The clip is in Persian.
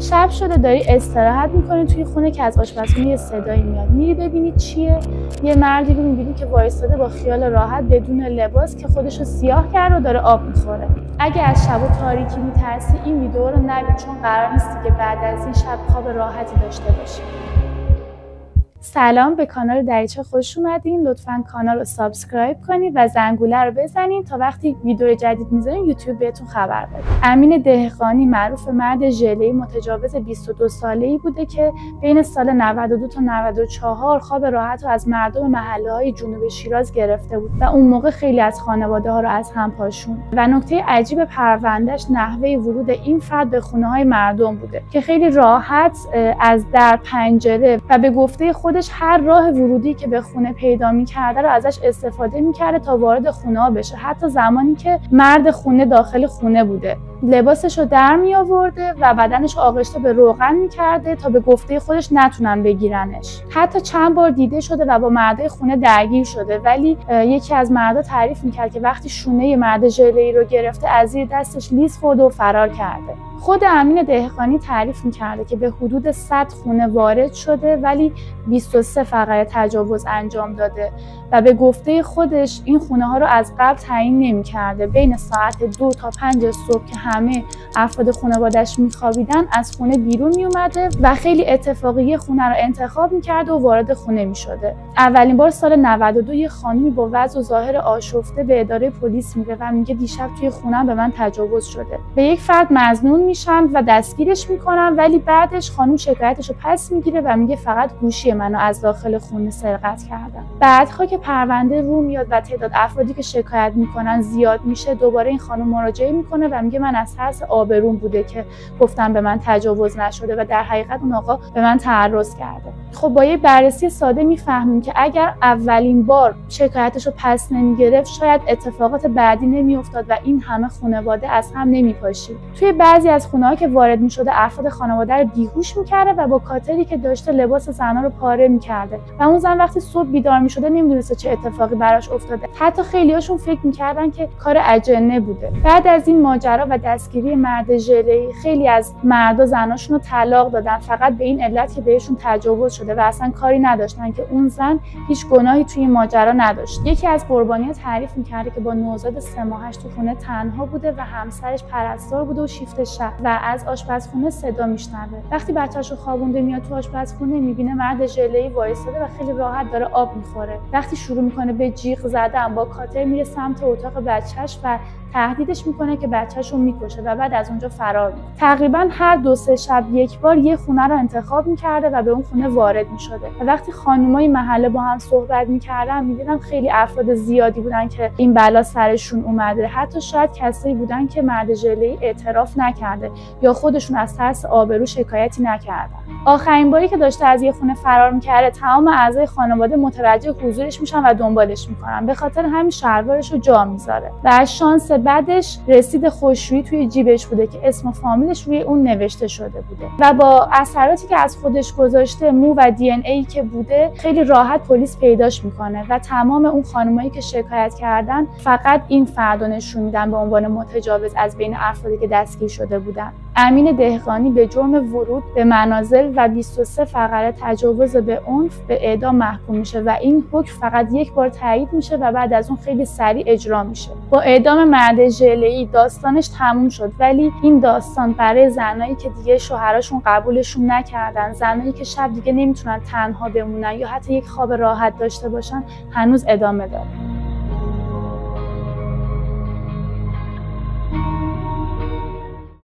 شب شده داری استراحت میکنی توی خونه که از آشپزخونه یه صدایی میاد. میری ببینی چیه؟ یه مردی رو میبینی که وایساده با خیال راحت بدون لباس که خودشو سیاه کرده و داره آب میخوره. اگه از شب و تاریکی میترسی این ویدیو رو نبین، چون قرار نیست که بعد از این شب خواب راحتی داشته باشی. سلام، به کانال دریچه خوش اومدین. لطفاً کانال رو سابسکرایب کنید و زنگوله رو بزنید تا وقتی ویدیو جدید میذاریم یوتیوب بهتون خبر بده. امین دهقانی معروف مرد ژله‌ای متجاوز 22 ساله‌ای بوده که بین سال 92 تا 94 خواب راحت رو از مردم محله‌های جنوب شیراز گرفته بود و اون موقع خیلی از خانواده‌ها رو از هم پاشوند. و نکته عجیب پروندهش نحوه ورود این فرد به خونه‌های مردم بوده که خیلی راحت از در پنجره و به گفته خودش هر راه ورودی که به خونه پیدا می‌کرده رو ازش استفاده می‌کرده تا وارد خونه‌ها بشه، حتی زمانی که مرد خونه داخل خونه بوده. لباسش رو در می آورده و بدنش آغشته به روغن می‌کرده تا به گفته خودش نتونن بگیرنش. حتی چند بار دیده شده و با مردای خونه درگیر شده، ولی یکی از مردا تعریف می‌کرد که وقتی شونه مرد ژله‌ای رو گرفته از زیر دستش لیز خورده و فرار کرده. خود امین دهقانی تعریف می‌کرده که به حدود 100 خونه وارد شده ولی 23 فقط تجاوز انجام داده و به گفته خودش این خونه‌ها رو از قبل تعیین نمی‌کرده. بین ساعت 2 تا 5 صبح که همه افراد خانواده‌اش می‌خوابیدن از خونه بیرون میومده و خیلی اتفاقی خونه رو انتخاب می‌کرده و وارد خونه می‌شده. اولین بار سال 92 یه خانمی با وضع و ظاهر آشفته به اداره پلیس میره و میگه دیشب توی خونه‌ام به من تجاوز شده. به یک فرد مظنون میشن و دستگیرش میکنن، ولی بعدش خانم شکایتش رو پس میگیره و میگه فقط گوشی منو از داخل خونه سرقت کردن. بعدها که پرونده رو میاد و تعداد افرادی که شکایت میکنن زیاد میشه، دوباره این خانم مراجعه میکنه و میگه من از ترس آبروم بوده که گفتم به من تجاوز نشده و در حقیقت اون آقا به من تعرض کرده. خب با یه بررسی ساده میفهمیم که اگر اولین بار شکایتش رو پس نمیگرفت شاید اتفاقات بعدی نمیافتاد و این همه خانواده از هم نمیپاشید. توی بعضی از خونه‌ها که وارد می‌شده افراد خانواده رو بیهوش می‌کرده و با کاتری که داشته لباس زنا رو پاره می‌کرده و اون زن وقتی صبح بیدار می‌شده نمی‌دونسته چه اتفاقی براش افتاده. حتی خیلی‌هاشون فکر می‌کردن که کار اجنه بوده. بعد از این ماجرا و دستگیری مرد ژله‌ای خیلی از مردا زناشون رو طلاق دادن فقط به این علت که بهشون تجاوز شده و اصلا کاری نداشتن که اون زن هیچ گناهی توی این ماجرا نداشت. یکی از قربانی‌ها تعریف می‌کرده که با نوزاد 3 ماهش تو خونه تنها بوده و همسرش پرستار بوده و شیفت شب و از آشپزخونه صدا میشنوه. وقتی بچه‌شو خوابونده میاد تو آشپزخونه میبینه مرد ژله‌ای وایساده و خیلی راحت داره آب میخوره. وقتی شروع میکنه به جیغ زدن با کاتر میره سمت اتاق بچه‌ش و تهدیدش میکنه که بچه‌شو میکشه و بعد از اونجا فرار میکنه. تقریبا هر 2-3 شب یک بار یه خونه رو انتخاب میکرده و به اون خونه وارد میشده. و وقتی خانمای محله با هم صحبت میکردن میدیدم خیلی افراد زیادی بودن که این بلا سرشون اومده. حتی شاید کسایی بودن که مرد ژله‌ای اعتراف نکرده یا خودشون از ترس آبرو شکایتی نکردن. آخرین باری که داشته از یه خونه فرار میکرده تمام اعضای خانواده متوجه حضورش میشن و دنبالش میکنن. به خاطر همین شلوارش رو جا میذاره و از شانس بعدش رسید خوشرویی توی جیبش بوده که اسم و فامیلش روی اون نوشته شده بوده و با اثراتی که از خودش گذاشته، مو و دی ان ای که بوده، خیلی راحت پلیس پیداش میکنه و تمام اون خانمایی که شکایت کردن فقط این فرد رو نشون میدن به عنوان متجاوز از بین افرادی که دستگیر شده بودن. امین دهقانی به جرم ورود به منازل و 23 فقره تجاوز به عنف به اعدام محکوم میشه و این حکم فقط یک بار تایید میشه و بعد از اون خیلی سریع اجرا میشه. با اعدام مرد ژله‌ای داستانش تموم شد، ولی این داستان برای زنایی که دیگه شوهراشون قبولشون نکردن، زنایی که شب دیگه نمیتونن تنها بمونن یا حتی یک خواب راحت داشته باشن هنوز ادامه داره.